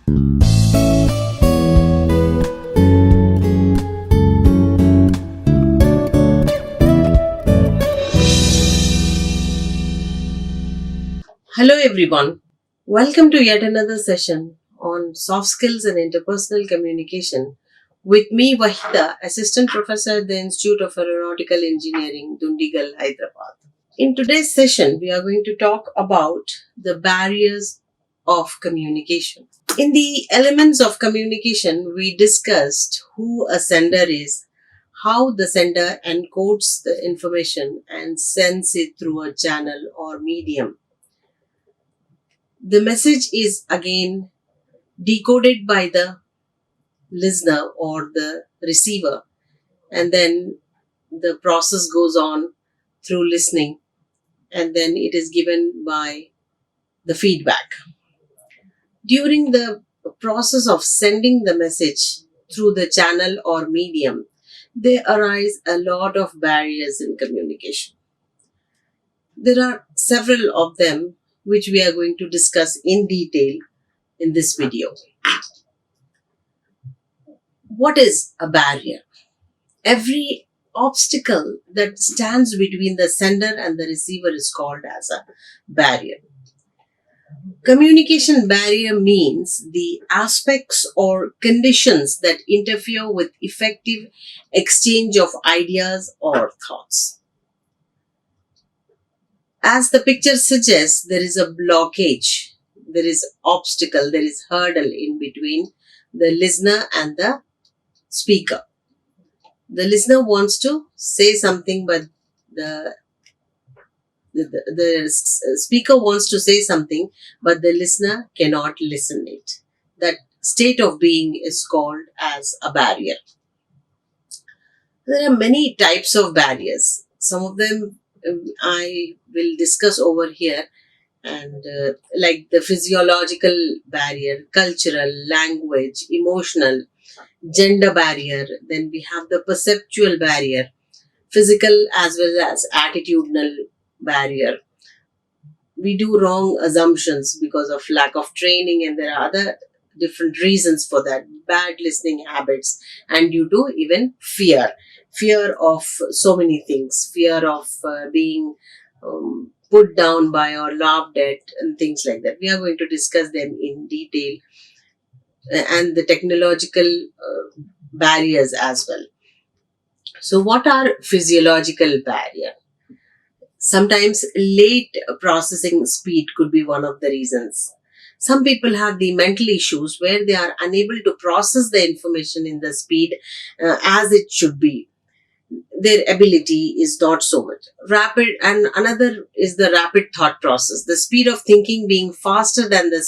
Hello everyone, welcome to yet another session on soft skills and interpersonal communication with me Waheeda, Assistant Professor at the Institute of Aeronautical Engineering, Dundigal, Hyderabad. In today's session, we are going to talk about the barriers of communication. In the elements of communication, we discussed who a sender is, how the sender encodes the information and sends it through a channel or medium. The message is again decoded by the listener or the receiver, and then the process goes on through listening, and then it is given by the feedback. During the process of sending the message through the channel or medium, there arise a lot of barriers in communication. There are several of them which we are going to discuss in detail in this video. What is a barrier? Every obstacle that stands between the sender and the receiver is called as a barrier. Communication barrier means the aspects or conditions that interfere with effective exchange of ideas or thoughts. As the picture suggests, there is a blockage, there is obstacle, there is hurdle in between the listener and the speaker. The listener wants to say something, but the speaker wants to say something, but the listener cannot listen it. That state of being is called as a barrier. There are many types of barriers. Some of them I will discuss over here, and like the physiological barrier, cultural, language, emotional, gender barrier. Then we have the perceptual barrier, physical as well as attitudinal barrier. We do wrong assumptions because of lack of training, and there are other different reasons for that. Bad listening habits, and due to even fear of so many things, fear of being put down by or laughed at and things like that. We are going to discuss them in detail, and the technological barriers as well. So what are physiological barrier? Sometimes late processing speed could be one of the reasons. Some people have the mental issues where they are unable to process the information in the speed as it should be. Their ability is not so much rapid. And another is the rapid thought process. The speed of thinking being faster than the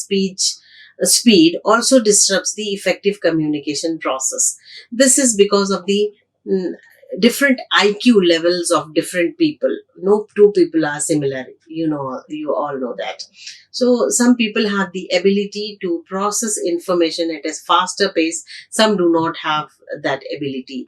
speed also disrupts the effective communication process. This is because of the different IQ levels of different people. No two people are similar. You all know that. So some people have the ability to process information at a faster pace. Some do not have that ability.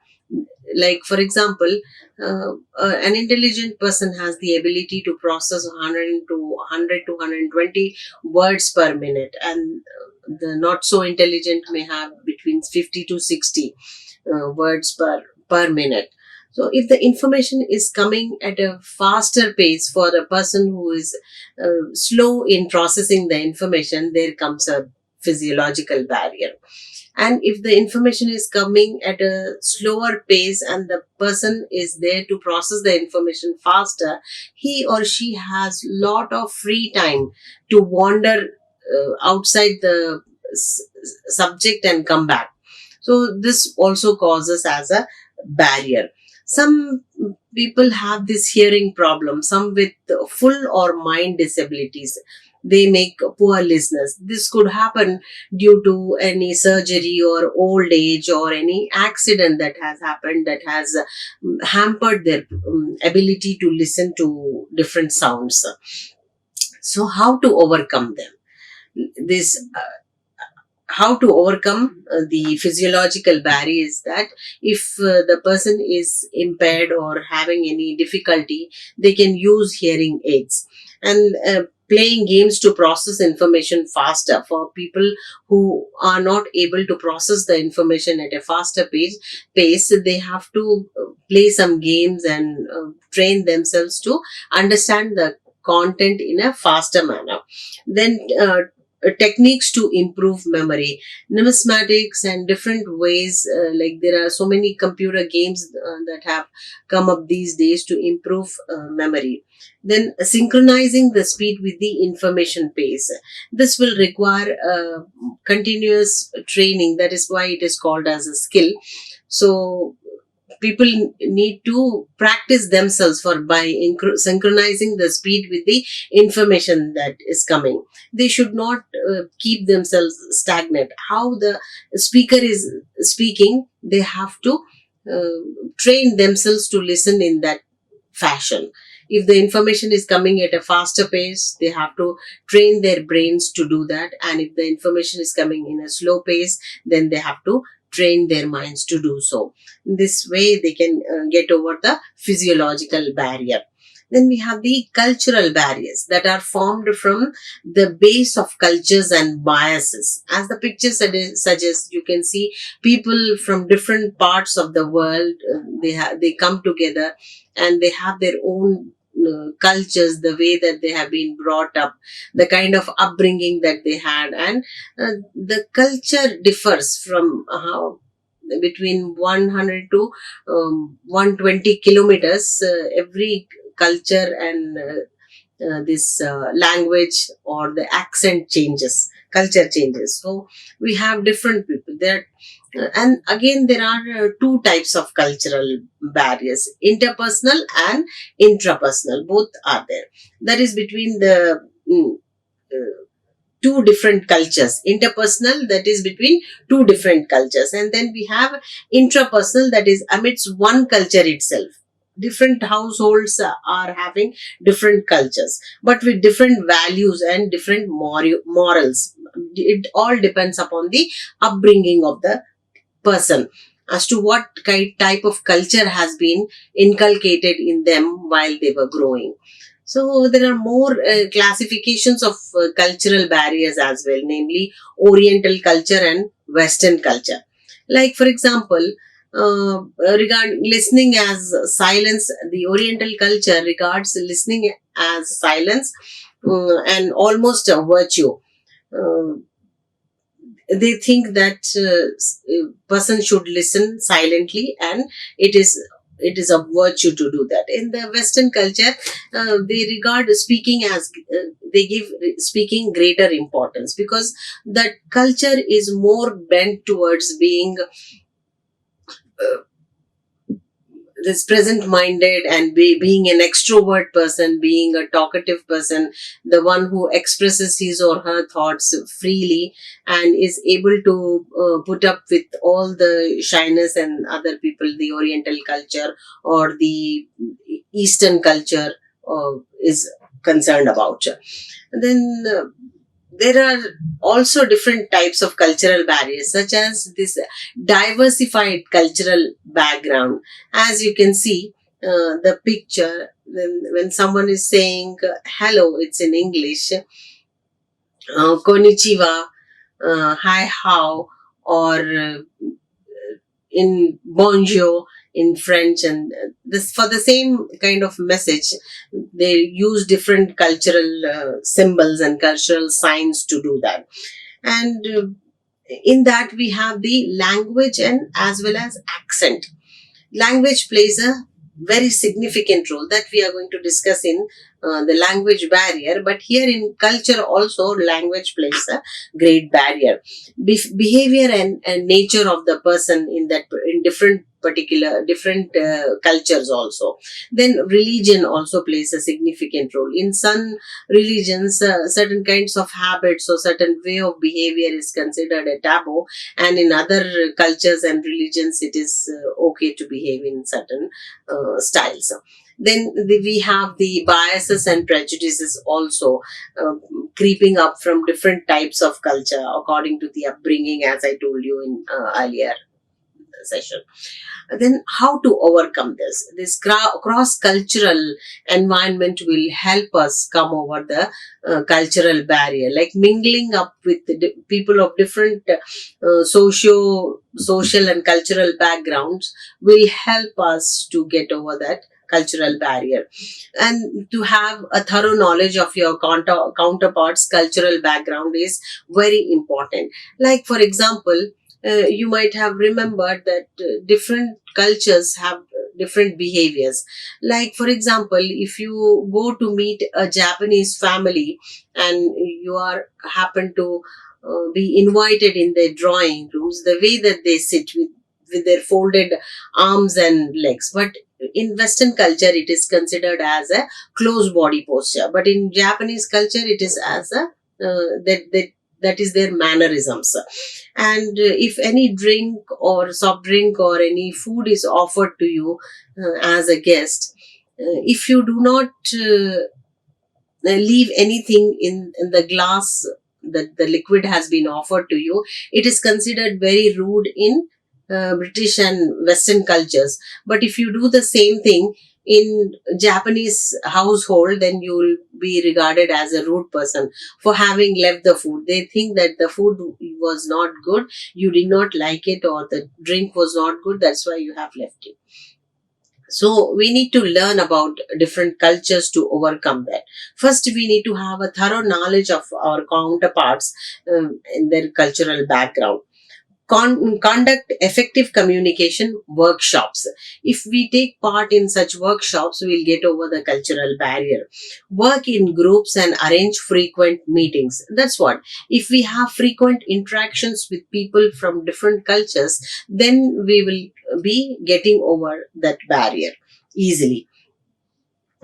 Like for example, an intelligent person has the ability to process 100 to 120 words per minute, and the not so intelligent may have between 50 to 60 words per minute. So if the information is coming at a faster pace for a person who is slow in processing the information, there comes a physiological barrier. And if the information is coming at a slower pace and the person is there to process the information faster, he or she has lot of free time to wander outside the subject and come back. So this also causes as a barrier. Some people have this hearing problem, some with full or mind disabilities. They make poor listeners. This could happen due to any surgery or old age or any accident that has happened that has hampered their ability to listen to different sounds. So how to overcome them? How to overcome the physiological barrier is that if the person is impaired or having any difficulty, they can use hearing aids. And playing games to process information faster. For people who are not able to process the information at a faster pace, they have to play some games and train themselves to understand the content in a faster manner. Then techniques to improve memory, numismatics and different ways, like there are so many computer games that have come up these days to improve memory. Then synchronizing the speed with the information pace. This will require continuous training. That is why it is called as a skill. So people need to practice themselves for by synchronizing the speed with the information that is coming. They should not keep themselves stagnant. How the speaker is speaking, they have to train themselves to listen in that fashion. If the information is coming at a faster pace, they have to train their brains to do that. And if the information is coming in a slow pace, then they have to train their minds to do so. This way, they can get over the physiological barrier. Then we have the cultural barriers that are formed from the base of cultures and biases. As the picture suggests, you can see people from different parts of the world. They come together and they have their own cultures, the way that they have been brought up, the kind of upbringing that they had, and the culture differs from how between 100 to 120 kilometers. Every culture and this language or the accent changes, culture changes. So we have different people there. And again, there are two types of cultural barriers: interpersonal and intrapersonal. Both are there. That is between the two different cultures. Interpersonal, that is between two different cultures. And then we have intrapersonal, that is amidst one culture itself. Different households are having different cultures, but with different values and different morals. It all depends upon the upbringing of the person as to what type of culture has been inculcated in them while they were growing. So there are more classifications of cultural barriers as well, namely Oriental culture and Western culture. Like for example, regarding listening as silence, the Oriental culture regards listening as silence and almost a virtue. Uh, they think that person should listen silently, and it is it is a virtue to do that. In the Western culture, they regard speaking as they give speaking greater importance, because that culture is more bent towards being this present minded and being an extrovert person, being a talkative person, the one who expresses his or her thoughts freely and is able to put up with all the shyness and other people. The Oriental culture or the Eastern culture is concerned about. Then there are also different types of cultural barriers, such as this diversified cultural background. As you can see, the picture, when someone is saying hello, it's in English, konnichiwa, hi, how, or in bonjour in French, and this for the same kind of message, they use different cultural symbols and cultural signs to do that. And in that we have the language and as well as accent. Language plays a very significant role that we are going to discuss in the language barrier, but here in culture also language plays a great barrier. Behavior and nature of the person in that in different cultures also. Then religion also plays a significant role. In some religions, certain kinds of habits or certain way of behavior is considered a taboo, and in other cultures and religions it is okay to behave in certain styles. Then we have the biases and prejudices also creeping up from different types of culture according to the upbringing, as I told you in earlier session. Then how to overcome this cross cultural environment will help us come over the cultural barrier, like mingling up with people of different social and cultural backgrounds will help us to get over that cultural barrier, and to have a thorough knowledge of your counterparts cultural background is very important. Like for example, you might have remembered that different cultures have different behaviors. Like for example, if you go to meet a Japanese family and you are happen to be invited in their drawing rooms, the way that they sit with their folded arms and legs, but in Western culture it is considered as a closed body posture, but in Japanese culture it is as a that is their mannerisms. And if any drink or soft drink or any food is offered to you as a guest, if you do not leave anything in the glass that the liquid has been offered to you, it is considered very rude in British and Western cultures. But if you do the same thing in Japanese household, then you will be regarded as a rude person for having left the food. They think that the food was not good, you did not like it, or the drink was not good, that's why you have left it. So we need to learn about different cultures to overcome that. First, we need to have a thorough knowledge of our counterparts in their cultural background. Conduct effective communication workshops. If we take part in such workshops, we'll get over the cultural barrier. Work in groups and arrange frequent meetings. That's what. If we have frequent interactions with people from different cultures, then we will be getting over that barrier easily.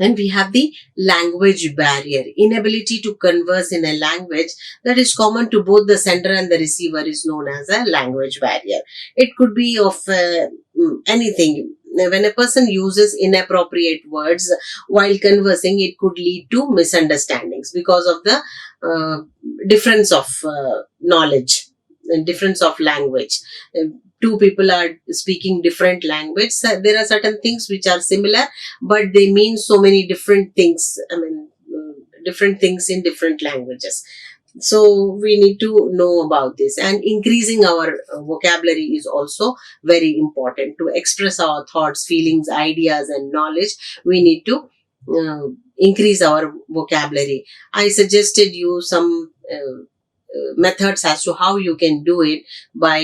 And we have the language barrier. Inability to converse in a language that is common to both the sender and the receiver is known as a language barrier. It could be of anything. When a person uses inappropriate words while conversing, it could lead to misunderstandings because of the difference of knowledge and difference of language. Two people are speaking different language. So there are certain things which are similar, but they mean so many different things. I mean, different things in different languages. So we need to know about this, and increasing our vocabulary is also very important to express our thoughts, feelings, ideas, and knowledge. We need to increase our vocabulary. I suggested you some methods as to how you can do it by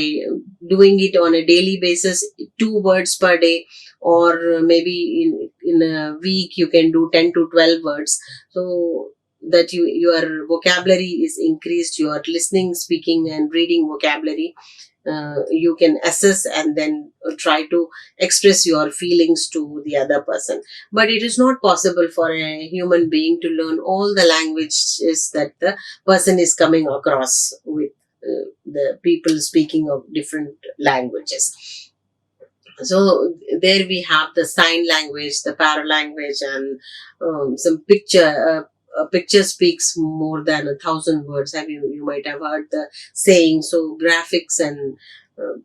doing it on a daily basis, 2 words per day, or maybe in a week you can do 10 to 12 words, so that your vocabulary is increased, your listening, speaking, and reading vocabulary. You can assess and then try to express your feelings to the other person. But it is not possible for a human being to learn all the languages that the person is coming across with, the people speaking of different languages. So there we have the sign language, the para language, and some picture. A picture speaks more than 1,000 words. You might have heard the saying. So graphics and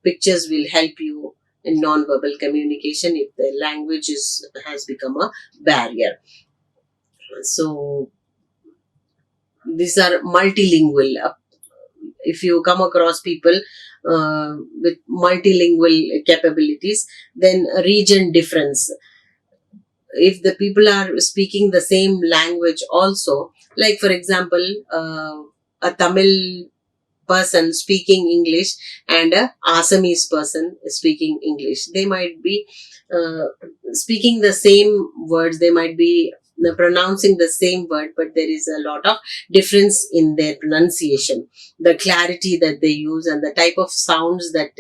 pictures will help you in non-verbal communication if the language has become a barrier. So these are multilingual. If you come across people with multilingual capabilities, then region difference. If the people are speaking the same language also, like for example, a Tamil person speaking English and a Assamese person speaking English, they might be uh, speaking the same words, they might be pronouncing the same word, but there is a lot of difference in their pronunciation, the clarity that they use, and the type of sounds that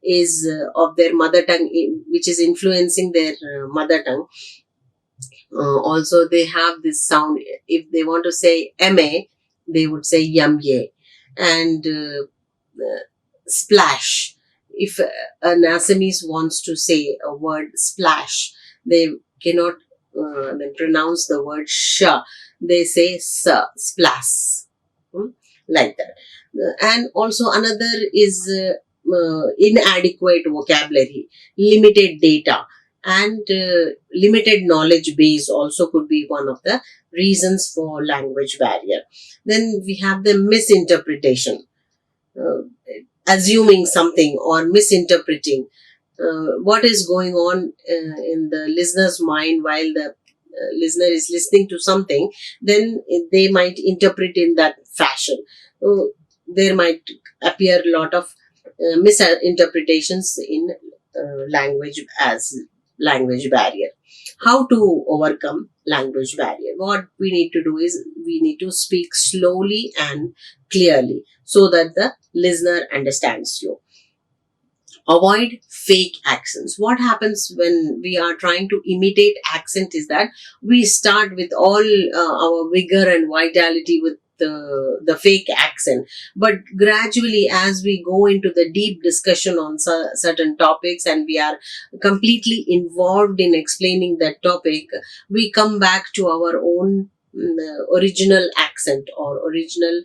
is of their mother tongue, which is influencing their mother tongue. Also, they have this sound. If they want to say ma, they would say yum ye. And splash. If an Assamese wants to say a word splash, they cannot pronounce the word sh. They say sa, splash. Like that. And also another is inadequate vocabulary, limited data, and limited knowledge base also could be one of the reasons for language barrier. Then we have the misinterpretation, uh, assuming something or misinterpreting what is going on in the listener's mind while the listener is listening to something. Then they might interpret in that fashion. So there might appear a lot of misinterpretations in language as language barrier. How to overcome language barrier? What we need to do is we need to speak slowly and clearly so that the listener understands you. Avoid fake accents. What happens when we are trying to imitate accent is that we start with all our vigor and vitality with the fake accent, but gradually as we go into the deep discussion on certain topics and we are completely involved in explaining that topic, we come back to our own original accent or original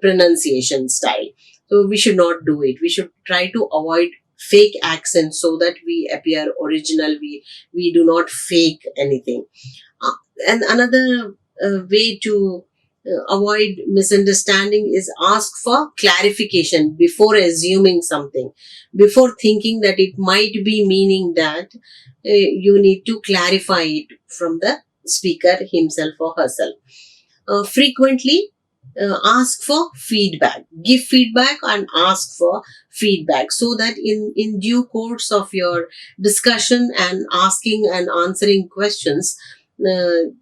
pronunciation style. So we should not do it. We should try to avoid fake accents so that we appear original. We do not fake anything. Uh, and another way to avoid misunderstanding is ask for clarification before assuming something. Before thinking that it might be meaning that, you need to clarify it from the speaker himself or herself. Frequently ask for feedback, give feedback and ask for feedback, so that in due course of your discussion and asking and answering questions,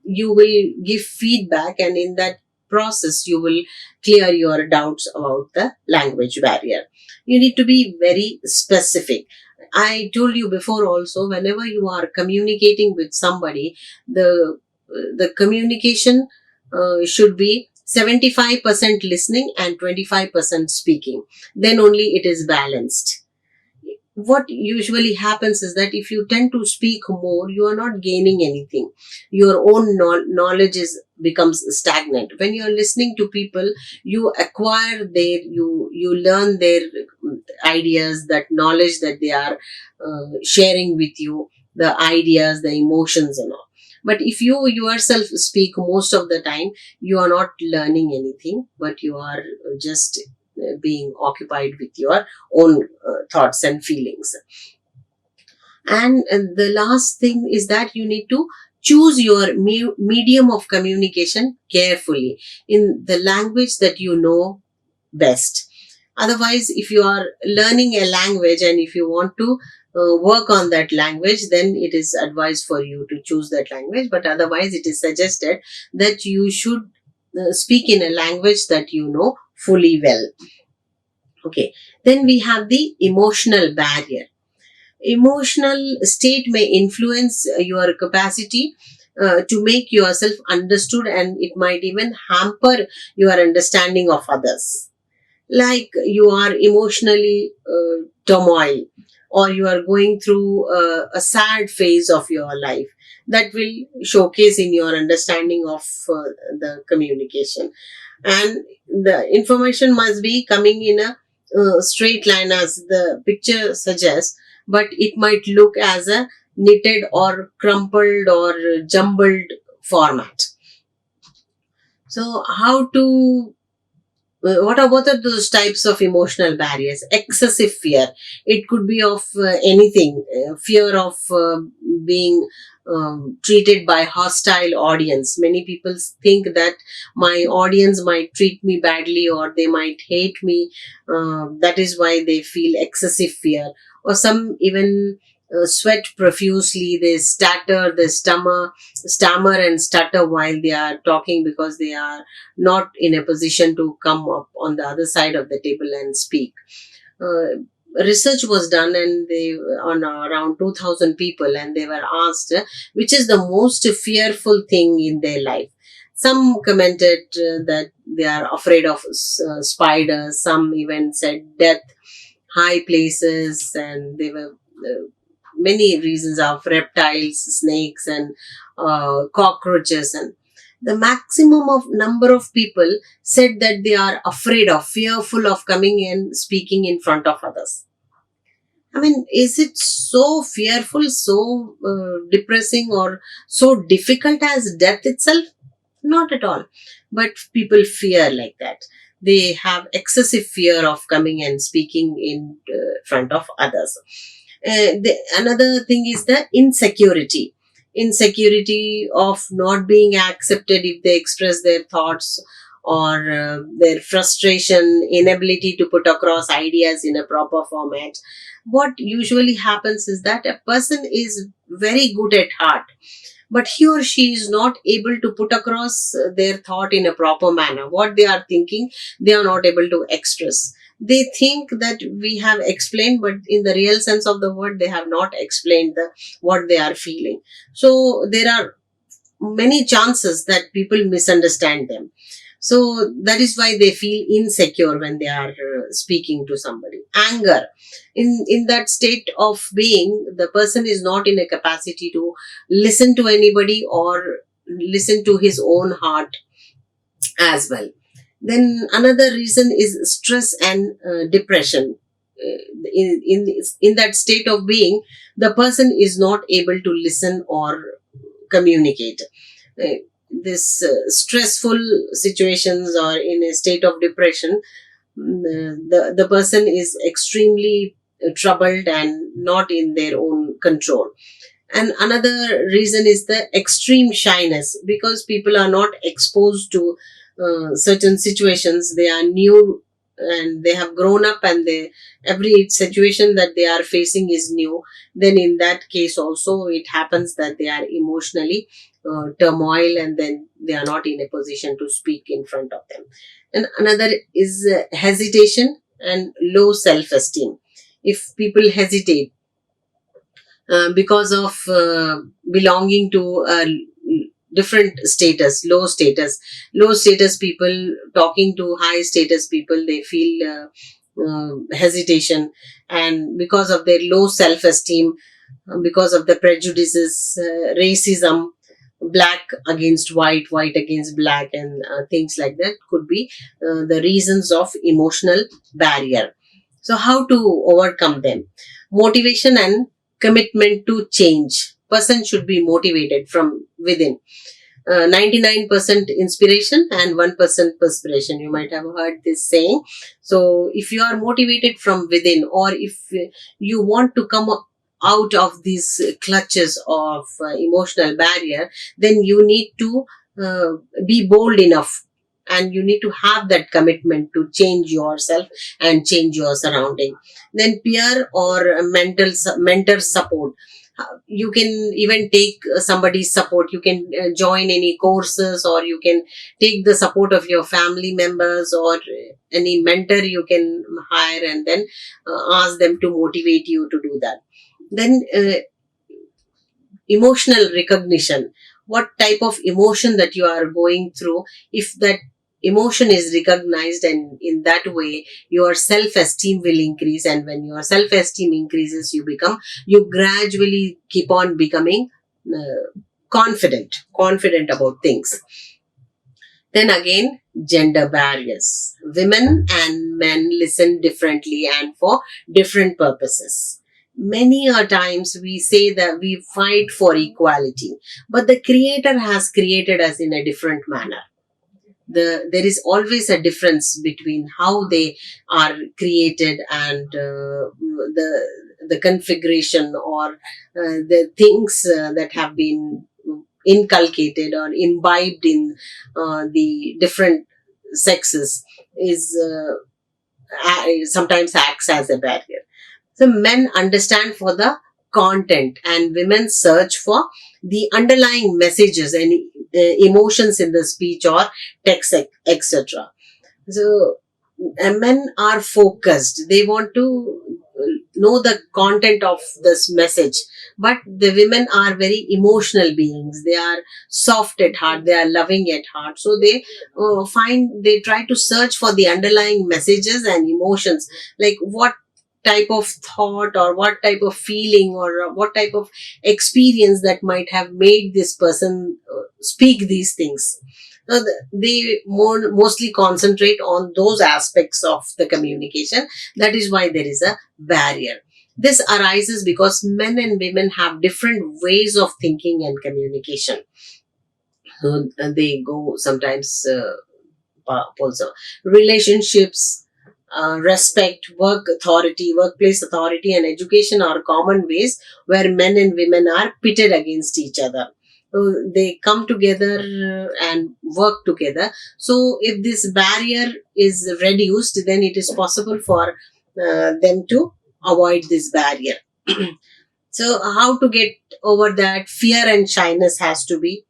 you will give feedback, and in that process you will clear your doubts about the language barrier. You need to be very specific. I told you before also, whenever you are communicating with somebody, the communication should be 75% listening and 25% speaking. Then only it is balanced. What usually happens is that if you tend to speak more, you are not gaining anything. Your own knowledge is becomes stagnant. When you are listening to people, you acquire their, you learn their ideas, that knowledge that they are sharing with you, the ideas, the emotions and all. But if you yourself speak most of the time, you are not learning anything, but you are just being occupied with your own thoughts and feelings. And the last thing is that you need to choose your medium of communication carefully in the language that you know best. Otherwise, if you are learning a language and if you want to work on that language, then it is advised for you to choose that language. But otherwise, it is suggested that you should speak in a language that you know fully well. Okay. Then we have the emotional barrier. Emotional state may influence your capacity to make yourself understood, and it might even hamper your understanding of others. Like you are emotionally turmoil, or you are going through a sad phase of your life, that will showcase in your understanding of the communication. And the information must be coming in a straight line as the picture suggests, but it might look as a knitted or crumpled or jumbled format. So how to what are both of those types of emotional barriers? Excessive fear. It could be of anything. Fear of being treated by hostile audience. Many people think that my audience might treat me badly or they might hate me. That is why they feel excessive fear. Or some even sweat profusely. They stammer and stutter while they are talking because they are not in a position to come up on the other side of the table and speak. Research was done and they on around 2000 people, and they were asked which is the most fearful thing in their life. Some commented that they are afraid of spiders. Some even said death, high places, and they were many reasons of reptiles, snakes, and cockroaches. And The maximum of number of people said that they are afraid of, fearful of coming and speaking in front of others. I mean, is it so fearful, so depressing, or so difficult as death itself? Not at all. But people fear like that. They have excessive fear of coming and speaking in front of others. Another thing is the insecurity of not being accepted if they express their thoughts, or their frustration, inability to put across ideas in a proper format. What usually happens is that a person is very good at heart, but he or she is not able to put across their thought in a proper manner. What they are thinking, they are not able to express. They think that we have explained, but in the real sense of the word, they have not explained what they are feeling. So there are many chances that people misunderstand them. So that is why they feel insecure when they are speaking to somebody. Anger, in that state of being, the person is not in a capacity to listen to anybody or listen to his own heart as well. Then another reason is stress and depression. In that state of being, the person is not able to listen or communicate. Uh, this stressful situations, or in a state of depression, the person is extremely troubled and not in their own control. And another reason is the extreme shyness, because people are not exposed to certain situations. They are new and they have grown up, and every situation that they are facing is new. Then in that case also, it happens that they are emotionally turmoil, and then they are not in a position to speak in front of them. And another is hesitation and low self-esteem. If people hesitate because of belonging to a different status, low status people talking to high status people, they feel hesitation. And because of their low self esteem, because of the prejudices, racism, black against white, white against black, and things like that could be the reasons of emotional barrier. So how to overcome them? Motivation and commitment to change. Person should be motivated from within. 99% inspiration and 1% perspiration. You might have heard this saying. So if you are motivated from within, or if you want to come out of these clutches of emotional barrier, then you need to uh, be bold enough, and you need to have that commitment to change yourself and change your surrounding. Then peer or mentor support. You can even take somebody's support. You can join any courses, or you can take the support of your family members, or any mentor you can hire, and then ask them to motivate you to do that. Then emotional recognition. What type of emotion that you are going through, if that emotion is recognized, and in that way your self-esteem will increase. And when your self-esteem increases, you gradually keep on becoming confident about things. Then again, gender barriers. Women and men listen differently and for different purposes. Many a times we say that we fight for equality, but the Creator has created us in a different manner. There is always a difference between how they are created, and the configuration, or the things that have been inculcated or imbibed in the different sexes is sometimes acts as a barrier. So men understand for the content, and women search for the underlying messages and emotions in the speech or text, etc. So men are focused. They want to know the content of this message. But the women are very emotional beings. They are soft at heart. They are loving at heart. So they try to search for the underlying messages and emotions, like what type of thought, or what type of feeling, or what type of experience that might have made this person speak these things. They mostly concentrate on those aspects of the communication. That is why there is a barrier. This arises because men and women have different ways of thinking and communication. They go sometimes also relationships, respect, workplace authority, and education are common ways where men and women are pitted against each other. So they come together and work together. So if this barrier is reduced, then it is possible for them to avoid this barrier. So how to get over that? Fear and shyness has to be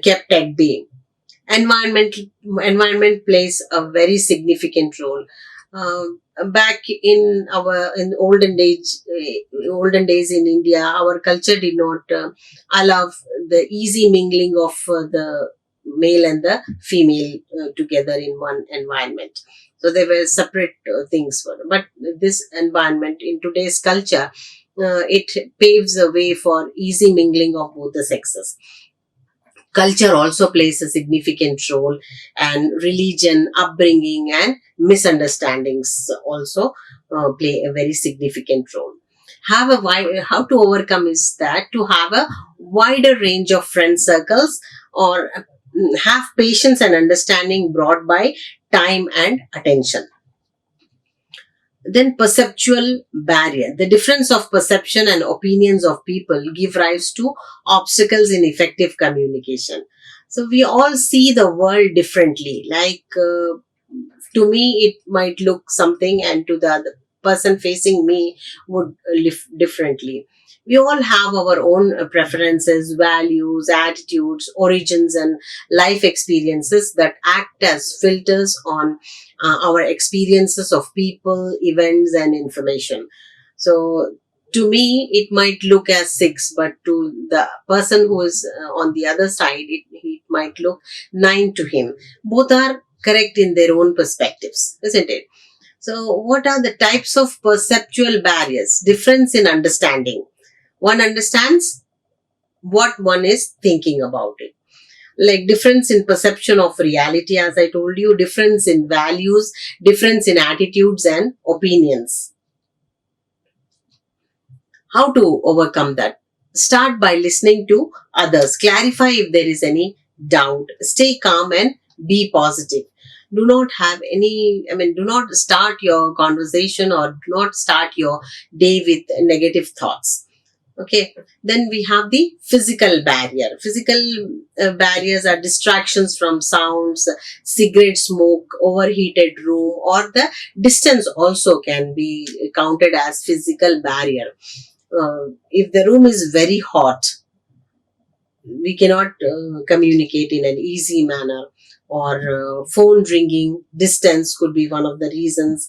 kept at bay. environment Environment plays a very significant role. Back in olden days in India, our culture did not allow the easy mingling of the male and the female together in one environment. So they were separate things but this environment in today's culture, it paves a way for easy mingling of both the sexes. Culture also plays a significant role, and religion, upbringing, and misunderstandings also play a very significant role. How to overcome is that to have a wider range of friend circles, or have patience and understanding brought by time and attention. Then perceptual barrier. The difference of perception and opinions of people give rise to obstacles in effective communication. So we all see the world differently. To me, it might look something, and to the other person facing me would live differently. We all have our own preferences, values, attitudes, origins, and life experiences that act as filters on our experiences of people, events, and information. So, to me, it might look as six, but to the person who is on the other side, it might look nine to him. Both are correct in their own perspectives, isn't it? So, what are the types of perceptual barriers? Difference in understanding. One understands what one is thinking about it. Like difference in perception of reality, as I told you, difference in values, difference in attitudes and opinions. How to overcome that? Start by listening to others. Clarify if there is any doubt. Stay calm and be positive. Do not have any, do not start your conversation or do not start your day with negative thoughts. Okay, then we have the physical barrier. Physical barriers are distractions from sounds, cigarette smoke, overheated room, or the distance also can be counted as physical barrier. If the room is very hot, we cannot communicate in an easy manner, or phone ringing, distance could be one of the reasons.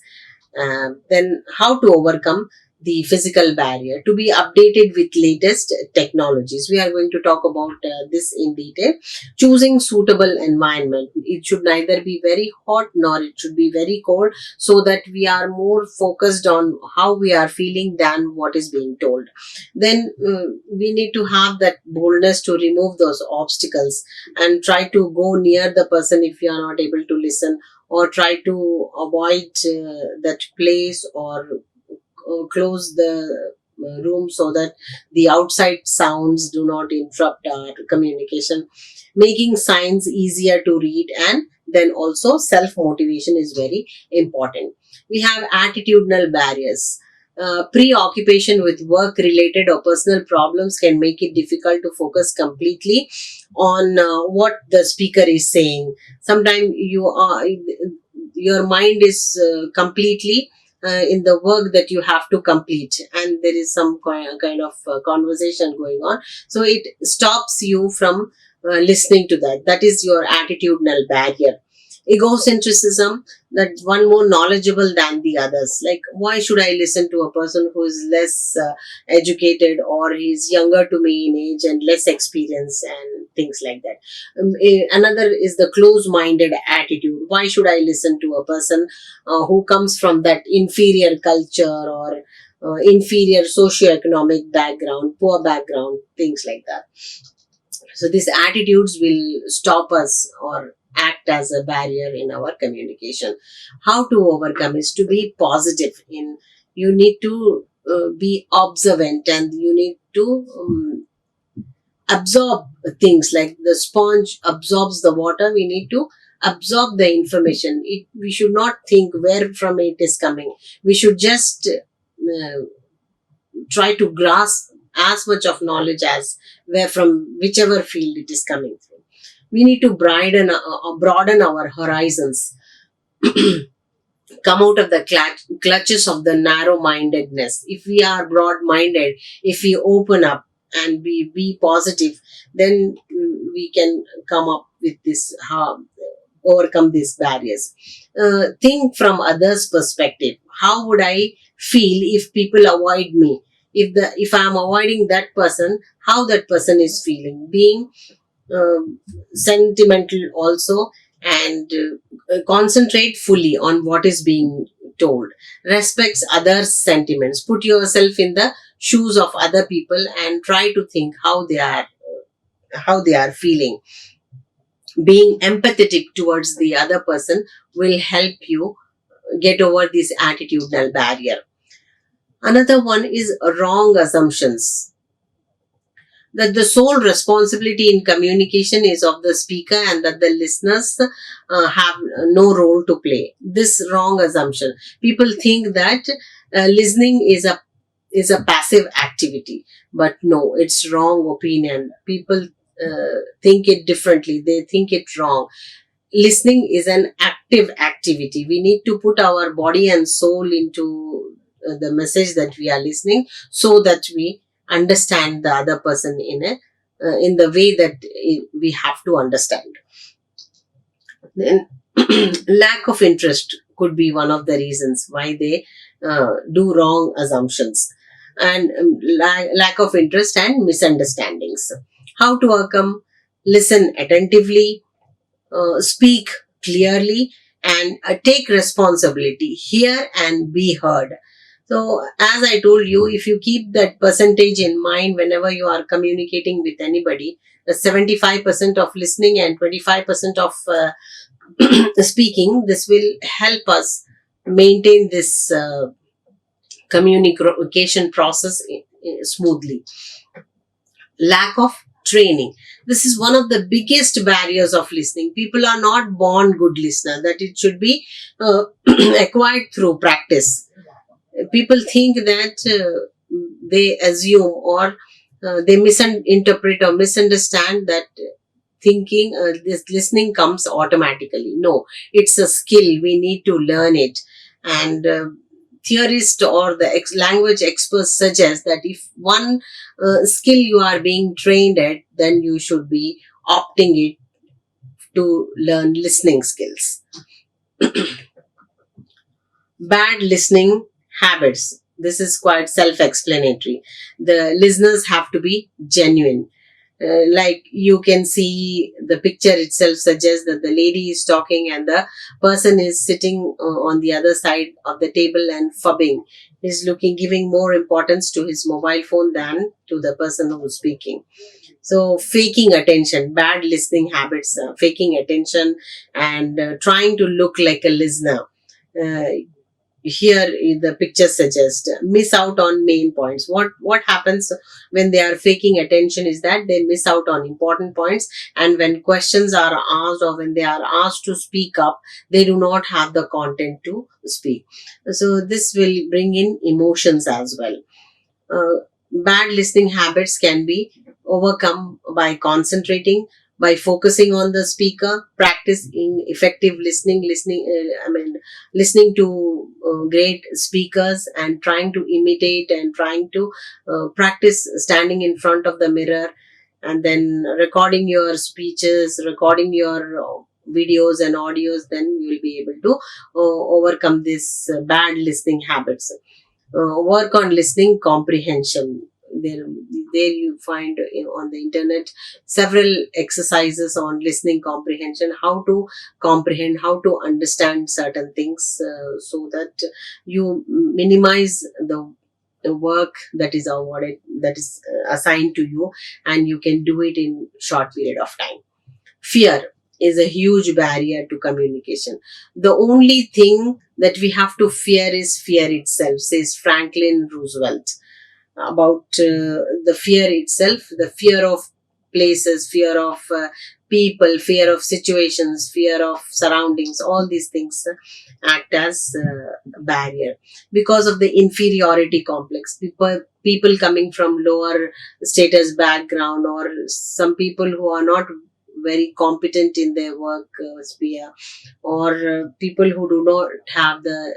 Then how to overcome the physical barrier? To be updated with latest technologies. We are going to talk about this in detail. Choosing suitable environment. It should neither be very hot nor it should be very cold, so that we are more focused on how we are feeling than what is being told. Then we need to have that boldness to remove those obstacles and try to go near the person if you are not able to listen, or try to avoid that place, or close the room so that the outside sounds do not interrupt our communication. Making signs easier to read, and then also self motivation is very important. We have attitudinal barriers. Preoccupation with work related or personal problems can make it difficult to focus completely on what the speaker is saying. Sometimes your mind is completely in the work that you have to complete, and there is some kind of conversation going on, so it stops you from listening to that. That is your attitudinal barrier. Egocentrism, that one more knowledgeable than the others. Like, why should I listen to a person who is less educated, or is younger to me in age and less experience, and things like that. Another is the close-minded attitude. Why should I listen to a person who comes from that inferior culture, or inferior socioeconomic background, poor background, things like that. So these attitudes will stop us or act as a barrier in our communication. How to overcome is to be positive. In You need to be observant, and you need to absorb things like the sponge absorbs the water. We need to absorb the information. We should not think where from it is coming. We should just try to grasp as much of knowledge as where from whichever field it is coming from. We need to broaden our horizons, come out of the clutches of the narrow mindedness. If we are broad minded, if we open up and be positive, then we can come up with this, overcome these barriers. Think from others' perspective. How would I feel if people avoid me? If I am avoiding that person, how that person is feeling? Being sentimental also, and concentrate fully on what is being told. Respects others' sentiments. Put yourself in the shoes of other people and try to think how they are feeling. Being empathetic towards the other person will help you get over this attitudinal barrier. Another one is wrong assumptions, that the sole responsibility in communication is of the speaker and that the listeners have no role to play. This wrong assumption. People think that listening is a passive activity, but no, it's wrong opinion. People think it differently. They think it wrong. Listening is an active activity. We need to put our body and soul into the message that we are listening, so that we understand the other person in the way that we have to understand. Then lack of interest could be one of the reasons why they do wrong assumptions, and lack of interest and misunderstandings. How to overcome? Listen attentively, speak clearly, and take responsibility. Hear and be heard. So, as I told you, if you keep that percentage in mind whenever you are communicating with anybody, the 75% of listening and 25% of speaking, this will help us maintain this communication process smoothly. Lack of training. This is one of the biggest barriers of listening. People are not born good listener, that it should be acquired through practice. People think that they assume, or they misinterpret or misunderstand that thinking this listening comes automatically. No, it's a skill. We need to learn it. And theorists or the language experts suggest that if one skill you are being trained at, then you should be opting it to learn listening skills. Bad listening habits. This is quite self-explanatory. The listeners have to be genuine. Like you can see, the picture itself suggests that the lady is talking and the person is sitting on the other side of the table and fubbing. He's giving more importance to his mobile phone than to the person who's speaking. So faking attention, bad listening habits, faking attention, and trying to look like a listener. Here the picture suggests miss out on main points. What happens when they are faking attention is that they miss out on important points, and when questions are asked or when they are asked to speak up, they do not have the content to speak. So this will bring in emotions as well. Bad listening habits can be overcome by concentrating, by focusing on the speaker, practicing effective listening to great speakers, and trying to imitate and trying to practice standing in front of the mirror, and then recording your speeches, recording your videos and audios. Then you will be able to overcome this bad listening habits. Work on listening comprehension. There you find on the internet several exercises on listening comprehension, how to comprehend, how to understand certain things, so that you minimize the work that is awarded that is assigned to you, and you can do it in short period of time. Fear is a huge barrier to communication. The only thing that we have to fear is fear itself, says Franklin Roosevelt. About the fear itself, the fear of places, fear of people, fear of situations, fear of surroundings, all these things act as a barrier because of the inferiority complex. People coming from lower status background, or some people who are not very competent in their work sphere, or people who do not have the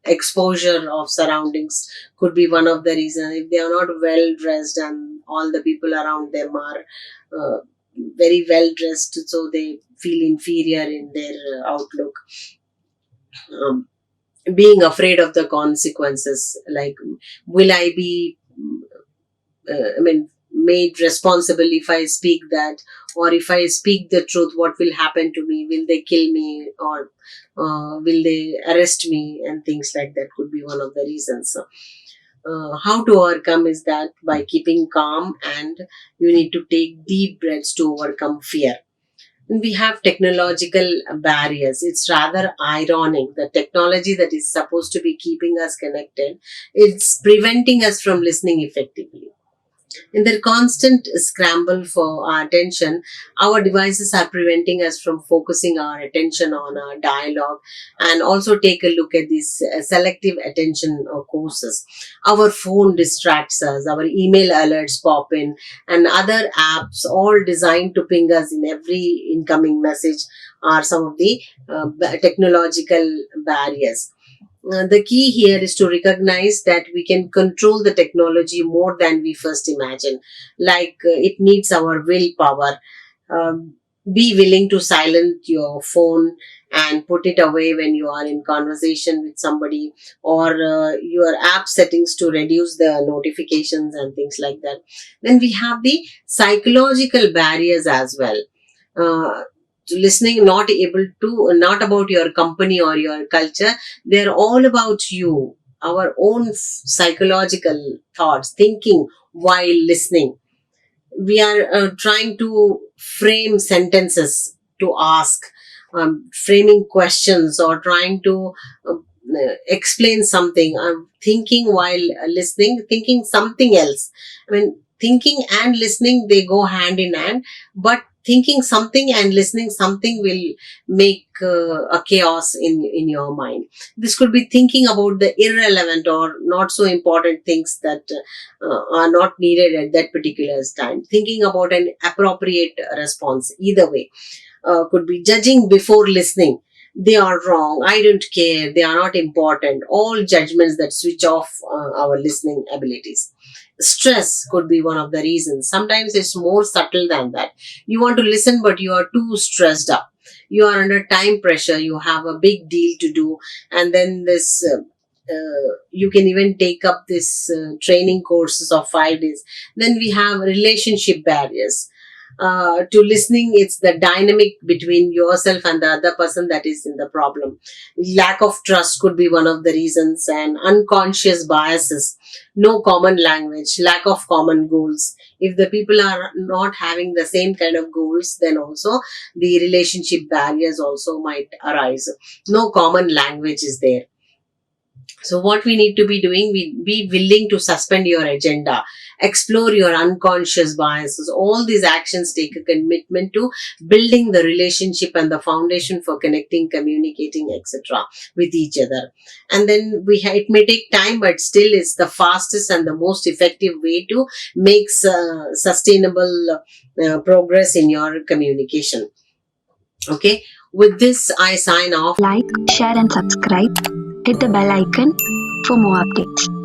exposure of surroundings, could be one of the reasons. If they are not well dressed and all the people around them are uh, very well dressed, so they feel inferior in their outlook. um, Being afraid of the consequences, like, will I be made responsible if I speak that, or if I speak the truth, what will happen to me? Will they kill me, or will they arrest me, and things like that could be one of the reasons. So, how to overcome is that by keeping calm, and you need to take deep breaths to overcome fear. And we have technological barriers. It's rather ironic. The technology that is supposed to be keeping us connected, it's preventing us from listening effectively. In their constant scramble for our attention, our devices are preventing us from focusing our attention on our dialogue. And also take a look at these selective attention courses. Our phone distracts us, our email alerts pop in, and other apps, all designed to ping us in every incoming message, are some of the technological barriers. The key here is to recognize that we can control the technology more than we first imagine. Like, it needs our willpower. Um, be willing to silence your phone and put it away when you are in conversation with somebody, or your app settings to reduce the notifications and things like that. Then we have the psychological barriers as well. uh, Listening, not able to, not about your company or your culture, they're all about you, our own psychological thoughts, thinking while listening. We are trying to frame sentences to ask, framing questions, or trying to explain something. Thinking while listening, thinking something else. I mean, thinking and listening, they go hand in hand, but thinking something and listening something will make a chaos in your mind. This could be thinking about the irrelevant or not so important things that are not needed at that particular time, thinking about an appropriate response. Either way, could be judging before listening. They are wrong, I don't care, they are not important, all judgments that switch off our listening abilities. Stress could be one of the reasons. Sometimes it's more subtle than that. You want to listen, but you are too stressed up, you are under time pressure, you have a big deal to do. And then this you can even take up this training courses of 5 days. Then we have relationship barriers. To listening, it's the dynamic between yourself and the other person that is in the problem. Lack of trust could be one of the reasons, and unconscious biases, no common language, lack of common goals. If the people are not having the same kind of goals, then also the relationship barriers also might arise. No common language is there. So what we need to be doing, we be willing to suspend your agenda, explore your unconscious biases. All these actions take a commitment to building the relationship and the foundation for connecting, communicating, etc. with each other. And then it may take time, but still it's the fastest and the most effective way to make sustainable progress in your communication. Okay. With this, I sign off. Like, share and subscribe. Hit the bell icon for more updates.